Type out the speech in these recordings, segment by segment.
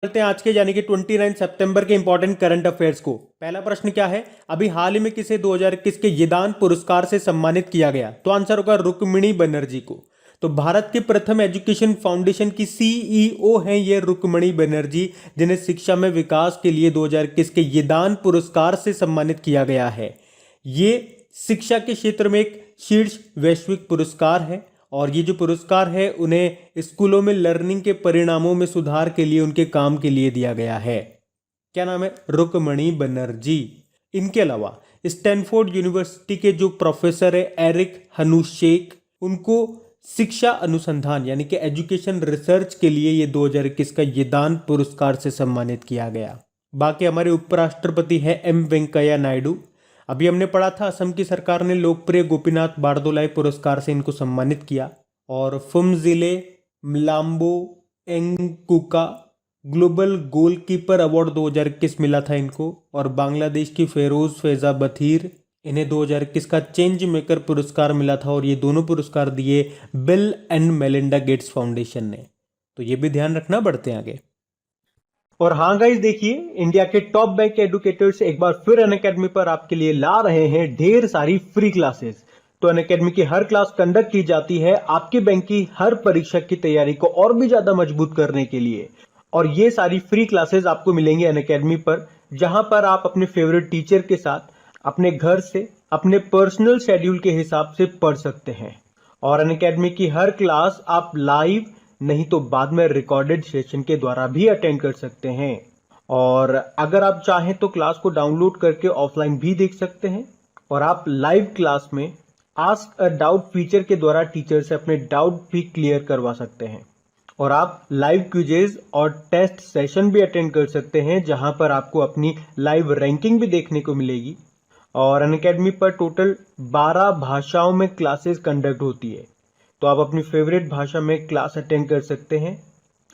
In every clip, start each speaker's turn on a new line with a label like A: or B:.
A: करते हैं आज के यानी कि 29 सितंबर के इंपॉर्टेंट करंट अफेयर्स को। पहला प्रश्न क्या है, अभी हाल ही में किसे 2021 के यदान पुरस्कार से सम्मानित किया गया? तो आंसर होगा रुक्मिणी बनर्जी को। तो भारत के प्रथम एजुकेशन फाउंडेशन की सीईओ हैं ये रुक्मिणी बनर्जी, जिन्हें शिक्षा में विकास के लिए 2021 के यदान पुरस्कार से सम्मानित किया गया है। ये शिक्षा के क्षेत्र में एक शीर्ष वैश्विक पुरस्कार है और ये जो पुरस्कार है उन्हें स्कूलों में लर्निंग के परिणामों में सुधार के लिए उनके काम के लिए दिया गया है। क्या नाम है? रुक्मिणी बनर्जी। इनके अलावा स्टैनफोर्ड यूनिवर्सिटी के जो प्रोफेसर है एरिक हनुशेक, उनको शिक्षा अनुसंधान यानी कि एजुकेशन रिसर्च के लिए ये 2021 का यदान पुरस्कार से सम्मानित किया गया। बाकी हमारे उपराष्ट्रपति है एम वेंकैया नायडू। अभी हमने पढ़ा था असम की सरकार ने लोकप्रिय गोपीनाथ बारदोलाई पुरस्कार से इनको सम्मानित किया। और फुमजिले मिलाम्बो एंगकुका ग्लोबल गोलकीपर अवार्ड 2021 मिला था इनको। और बांग्लादेश की फेरोज फेजा बथीर, इन्हें 2021 का चेंज मेकर पुरस्कार मिला था और ये दोनों पुरस्कार दिए bill and Melinda Gates foundation ने। तो ये भी ध्यान रखना, बढ़ते हैं आगे। और हाँ गाइस, देखिए इंडिया के टॉप बैंक एडुकेटर्स एक बार फिर अनअकैडमी पर आपके लिए ला रहे हैं ढेर सारी फ्री क्लासेस। तो अनअकैडमी की हर क्लास कंडक्ट की जाती है आपके बैंक की हर परीक्षा की तैयारी को और भी ज्यादा मजबूत करने के लिए। और ये सारी फ्री क्लासेस आपको मिलेंगे अनअकैडमी पर, जहां पर आप अपने फेवरेट टीचर के साथ अपने घर से अपने पर्सनल शेड्यूल के हिसाब से पढ़ सकते हैं। और अनअकैडमी की हर क्लास आप लाइव नहीं तो बाद में रिकॉर्डेड सेशन के द्वारा भी अटेंड कर सकते हैं। और अगर आप चाहें तो क्लास को डाउनलोड करके ऑफलाइन भी देख सकते हैं। और आप लाइव क्लास में आस्क अ डाउट फीचर के द्वारा टीचर से अपने डाउट भी क्लियर करवा सकते हैं। और आप लाइव क्विजेज और टेस्ट सेशन भी अटेंड कर सकते हैं, जहां पर आपको अपनी लाइव रैंकिंग भी देखने को मिलेगी। और अनअकैडमी पर टोटल 12 भाषाओं में क्लासेस कंडक्ट होती है, तो आप अपनी फेवरेट भाषा में क्लास अटेंड कर सकते हैं।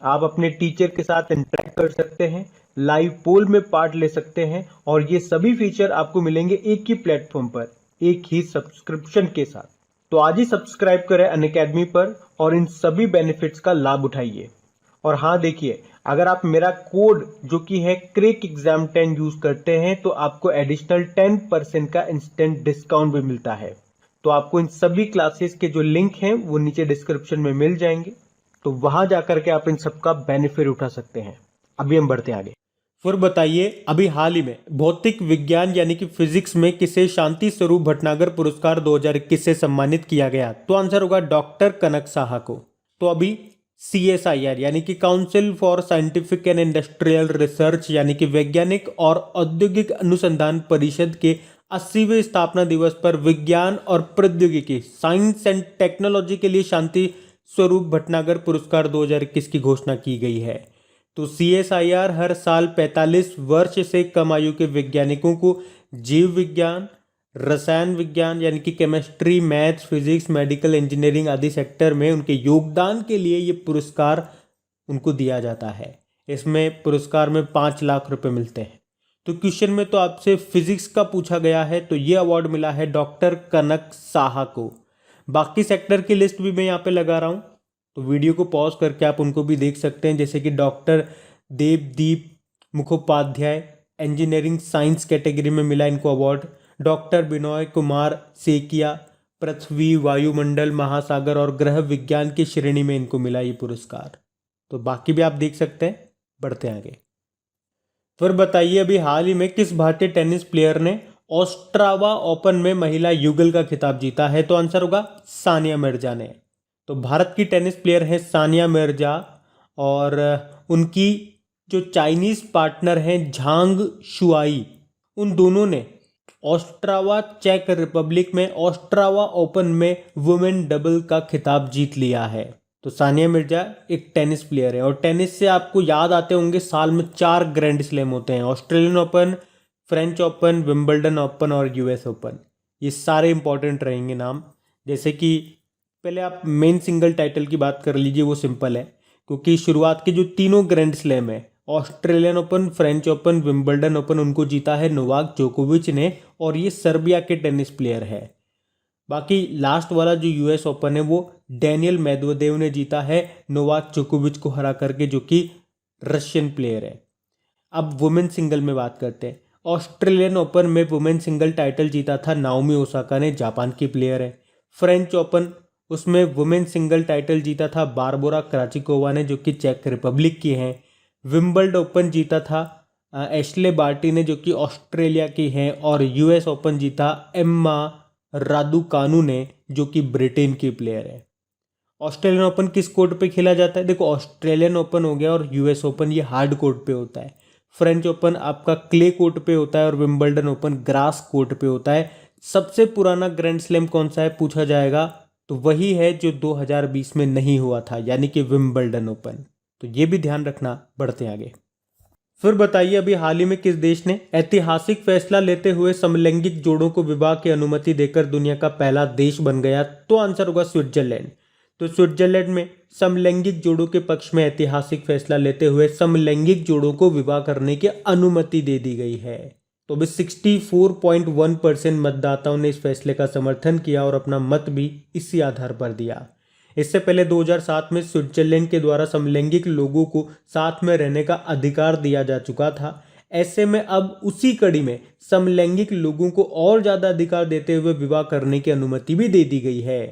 A: आप अपने टीचर के साथ इंटरेक्ट कर सकते हैं, लाइव पोल में पार्ट ले सकते हैं। और ये सभी फीचर आपको मिलेंगे एक ही प्लेटफॉर्म पर, एक ही सब्सक्रिप्शन के साथ। तो आज ही सब्सक्राइब करें अनअकैडमी पर और इन सभी बेनिफिट्स का लाभ उठाइए। और हाँ देखिए, अगर आप मेरा कोड जो कि है क्रेक एग्जाम 10 यूज करते हैं तो आपको एडिशनल 10% का इंस्टेंट डिस्काउंट भी मिलता है। तो आपको इन सभी क्लासेस के जो लिंक हैं वो नीचे डिस्क्रिप्शन में मिल जाएंगे, तो वहां जाकर के आप इन सबका बेनिफिट उठा सकते हैं। अभी हम बढ़ते हैं आगे। फिर बताइए, अभी हाल ही में भौतिक विज्ञान यानी कि फिजिक्स में किसे शांति स्वरूप भटनागर पुरस्कार 2021 से सम्मानित किया गया? तो आंसर होगा डॉक्टर कनक साहा को। तो अभी CSIR यानी कि council for scientific and industrial research यानी कि वैज्ञानिक और औद्योगिक अनुसंधान परिषद के 80वें स्थापना दिवस पर विज्ञान और प्रौद्योगिकी साइंस एंड टेक्नोलॉजी के लिए शांति स्वरूप भटनागर पुरस्कार 2021 की घोषणा की गई है। तो CSIR हर साल 45 वर्ष से कम आयु के वैज्ञानिकों को जीव विज्ञान, रसायन विज्ञान यानी कि chemistry, maths, physics, medical engineering आदि सेक्टर में उनके योगदान के लिए ये पुरस्कार उनको दिया जाता है। इसमें पुरस्कार में 5 लाख रुपए मिलते हैं। तो क्वेश्चन में तो आपसे फिजिक्स का पूछा गया है, तो ये अवार्ड मिला है डॉक्टर कनक साहा को। बाकी सेक्टर की लिस्ट भी मैं यहाँ पे लगा रहा हूँ, तो वीडियो को पॉज करके आप उनको भी देख सकते हैं। जैसे कि doctor Devdeep Mukhopadhyay, engineering science category में मिला इनको अवार्ड। डॉक्टर विनोय कुमार सेकिया, पृथ्वी, वायुमंडल, महासागर और ग्रह विज्ञान की श्रेणी में इनको मिला ये पुरस्कार। तो बाकी भी आप देख सकते हैं। बढ़ते हैं आगे। फिर बताइए, अभी हाल ही में किस भारतीय टेनिस प्लेयर ने ऑस्ट्रावा ओपन में महिला युगल का खिताब जीता है? तो आंसर होगा सानिया मिर्जा ने। तो भारत की टेनिस प्लेयर है सानिया मिर्जा और उनकी जो चाइनीज पार्टनर हैं झांग शुआई, उन दोनों ने ऑस्ट्रावा चेक रिपब्लिक में ऑस्ट्रावा ओपन में वुमेन डबल का खिताब जीत लिया है। तो सानिया मिर्जा एक टेनिस प्लेयर है और टेनिस से आपको याद आते होंगे साल में 4 ग्रैंड स्लैम होते हैं, Australian open, French open, Wimbledon open और US ओपन। ये सारे इंपॉर्टेंट रहेंगे नाम। जैसे कि पहले आप मेन सिंगल टाइटल की बात कर लीजिए, वो सिंपल है क्योंकि शुरुआत के जो तीनों ग्रैंड स्लैम है, Australian open, French open, Wimbledon open, उनको जीता है नोवाक जोकोविच ने और ये सर्बिया के टेनिस प्लेयर है। बाकी लास्ट वाला जो US ओपन है वो डेनियल मेदवेदेव ने जीता है नोवाक जोकोविच को हरा करके, जो कि रशियन प्लेयर है। अब वुमेन सिंगल में बात करते हैं। ऑस्ट्रेलियन ओपन में वुमेन सिंगल टाइटल जीता था नाओमी ओसाका ने, जापान की प्लेयर है। फ्रेंच ओपन उसमें वुमेन सिंगल टाइटल जीता था बारबोरा क्राचिकोवा ने, जो कि चेक रिपब्लिक की हैं। विंबल्ड ओपन जीता था एशले बार्टी ने, जो कि ऑस्ट्रेलिया की हैं। और यूएस ओपन जीता एम्मा रादुकानु ने, जो कि ब्रिटेन की प्लेयर है। ऑस्ट्रेलियन ओपन किस कोर्ट पे खेला जाता है? देखो, ऑस्ट्रेलियन ओपन हो गया और यूएस ओपन ये हार्ड कोर्ट पे होता है। फ्रेंच ओपन आपका क्ले कोर्ट पे होता है और विंबल्डन ओपन ग्रास कोर्ट पे होता है। सबसे पुराना ग्रैंड स्लैम कौन सा है पूछा जाएगा तो वही है जो 2020 में नहीं हुआ था, यानी कि विंबल्डन ओपन। तो ये भी ध्यान रखना। बढ़ते आगे। फिर बताइए, अभी हाल ही में किस देश ने ऐतिहासिक फैसला लेते हुए समलैंगिक जोड़ों को विवाह की अनुमति देकर दुनिया का पहला देश बन गया? तो आंसर होगा स्विट्जरलैंड। तो स्विट्जरलैंड में समलैंगिक जोड़ों के पक्ष में ऐतिहासिक फैसला लेते हुए समलैंगिक जोड़ों को विवाह करने की अनुमति दे दी गई है। तो अभी 64.1% मतदाताओं ने इस फैसले का समर्थन किया और अपना मत भी इसी आधार पर दिया। इससे पहले 2007 में स्विट्जरलैंड के द्वारा समलैंगिक लोगों को साथ में रहने का अधिकार दिया जा चुका था। ऐसे में अब उसी कड़ी में समलैंगिक लोगों को और ज़्यादा अधिकार देते हुए विवाह करने की अनुमति भी दे दी गई है।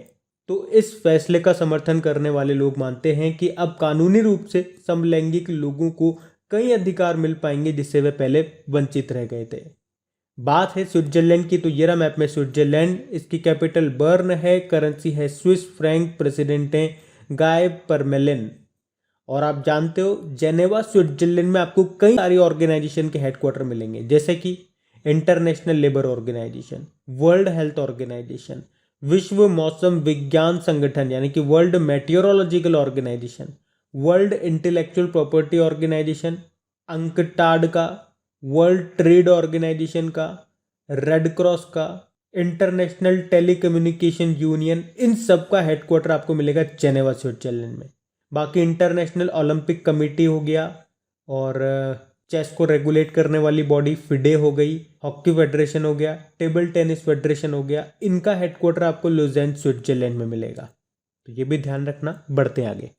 A: तो इस फैसले का समर्थन करने वाले लोग मानते हैं कि अब कानूनी रूप से समलैंगिक लोगों को कई अधिकार मिल पाएंगे जिससे वे पहले वंचित रह गए थे। बात है स्विट्जरलैंड की, तो ये रहा मैप में स्विट्जरलैंड। इसकी कैपिटल बर्न है, करेंसी है स्विस फ्रैंक, प्रेसिडेंट हैं गाय परमेलिन। और आप जानते हो जेनेवा स्विट्जरलैंड में आपको कई सारी ऑर्गेनाइजेशन के हेडक्वार्टर मिलेंगे, जैसे कि international labour organisation, world health organisation, विश्व मौसम विज्ञान संगठन यानी कि world meteorological organisation, world intellectual property organisation, UNCTAD का, वर्ल्ड ट्रेड ऑर्गेनाइजेशन का, रेड क्रॉस का, इंटरनेशनल टेलीकम्युनिकेशन यूनियन, इन सब का हेडक्वार्टर आपको मिलेगा जेनेवा स्विट्जरलैंड में। बाकी इंटरनेशनल ओलंपिक कमेटी हो गया और चेस को रेगुलेट करने वाली बॉडी फिडे हो गई, हॉकी फेडरेशन हो गया, टेबल टेनिस फेडरेशन हो गया, इनका हेडक्वार्टर आपको लुज़ेर्न स्विट्जरलैंड में मिलेगा। तो ये भी ध्यान रखना। बढ़ते आगे।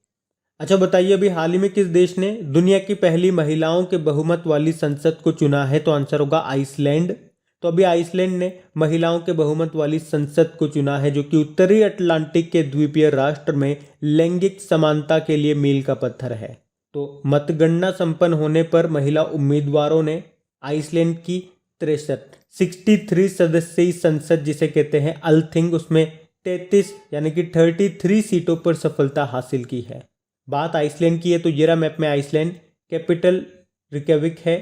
A: अच्छा बताइए, अभी हाल ही में किस देश ने दुनिया की पहली महिलाओं के बहुमत वाली संसद को चुना है? तो आंसर होगा आइसलैंड। तो अभी आइसलैंड ने महिलाओं के बहुमत वाली संसद को चुना है, जो कि उत्तरी अटलांटिक के द्वीपीय राष्ट्र में लैंगिक समानता के लिए मील का पत्थर है। तो मतगणना संपन्न होने पर महिला उम्मीदवारों ने आइसलैंड की 63 सदस्यीय संसद जिसे कहते हैं अल्थिंग, उसमें 33 यानी कि 33 सीटों पर सफलता हासिल की है। बात आइसलैंड की है तो ये रहा मैप में आइसलैंड। कैपिटल रिकविक है,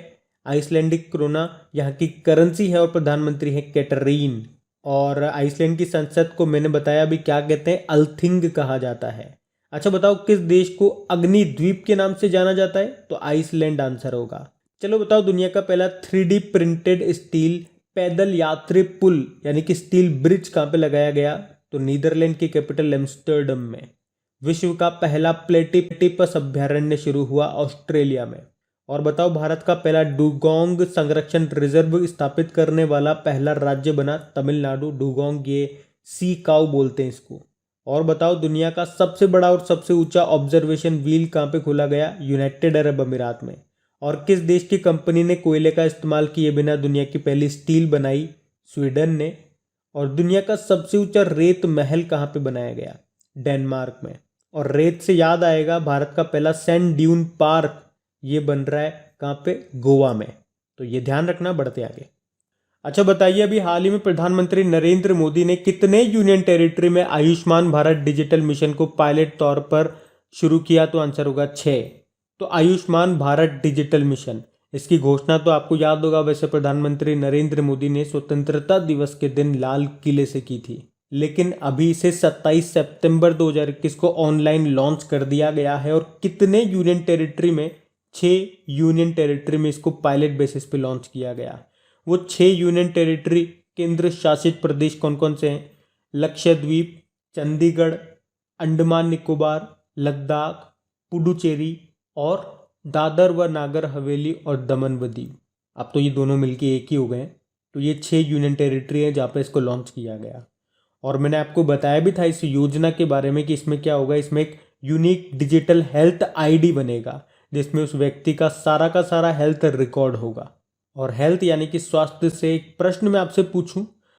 A: आइसलैंडिक क्रोना यहाँ की करेंसी है और प्रधानमंत्री है कैटरीन। और आइसलैंड की संसद को मैंने बताया अभी क्या कहते हैं, अल्थिंग कहा जाता है। अच्छा बताओ, किस देश को अग्नि द्वीप के नाम से जाना जाता है? तो आइसलैंड आंसर होगा। चलो बताओ, दुनिया का पहला 3D प्रिंटेड स्टील पैदल यात्री पुल यानी कि स्टील ब्रिज कहाँ पे लगाया गया? तो नीदरलैंड की कैपिटल एम्स्टर्डम में। विश्व का पहला प्लेटिपस अभ्यारण्य शुरू हुआ ऑस्ट्रेलिया में। और बताओ, भारत का पहला डुगोंग संरक्षण रिजर्व स्थापित करने वाला पहला राज्य बना तमिलनाडु। डुगोंग ये सी काउ बोलते हैं इसको। और बताओ, दुनिया का सबसे बड़ा और सबसे ऊंचा ऑब्जर्वेशन व्हील कहाँ पे खोला गया? यूनाइटेड अरब अमीरात में। और किस देश की कंपनी ने कोयले का इस्तेमाल किए बिना दुनिया की पहली स्टील बनाई? स्वीडन ने। और दुनिया का सबसे ऊंचा रेत महल कहाँ पे बनाया गया? डेनमार्क में। और रेत से याद आएगा, भारत का पहला सैंड ड्यून पार्क ये बन रहा है कहाँ पे? गोवा में। तो ये ध्यान रखना। बढ़ते आगे। अच्छा बताइए, अभी हाल ही में प्रधानमंत्री नरेंद्र मोदी ने कितने यूनियन टेरिटरी में आयुष्मान भारत डिजिटल मिशन को पायलट तौर पर शुरू किया? तो आंसर होगा 6। तो आयुष्मान भारत डिजिटल मिशन, इसकी घोषणा तो आपको याद होगा, वैसे प्रधानमंत्री नरेंद्र मोदी ने स्वतंत्रता दिवस के दिन लाल किले से की थी, लेकिन अभी इसे 27 सितंबर 2021 को ऑनलाइन लॉन्च कर दिया गया है। और कितने यूनियन टेरिटरी में? 6 यूनियन टेरिटरी में इसको पायलट बेसिस पे लॉन्च किया गया। वो 6 यूनियन टेरिटरी केंद्र शासित प्रदेश कौन कौन से हैं? लक्षद्वीप, चंडीगढ़, अंडमान निकोबार, लद्दाख, पुडुचेरी और दादर व नागर हवेली और दमन व दीव। अब तो ये दोनों मिलके एक ही हो गए। तो ये 6 यूनियन टेरिटरी है जहाँ पे इसको लॉन्च किया गया। और मैंने आपको बताया भी था इस योजना के बारे में कि इसमें क्या होगा, इसमें एक यूनिक डिजिटल हेल्थ आईडी बनेगा जिसमें उस व्यक्ति का सारा हेल्थ रिकॉर्ड होगा। और हेल्थ यानी कि स्वास्थ्य से एक प्रश्न मैं आपसे पूछूं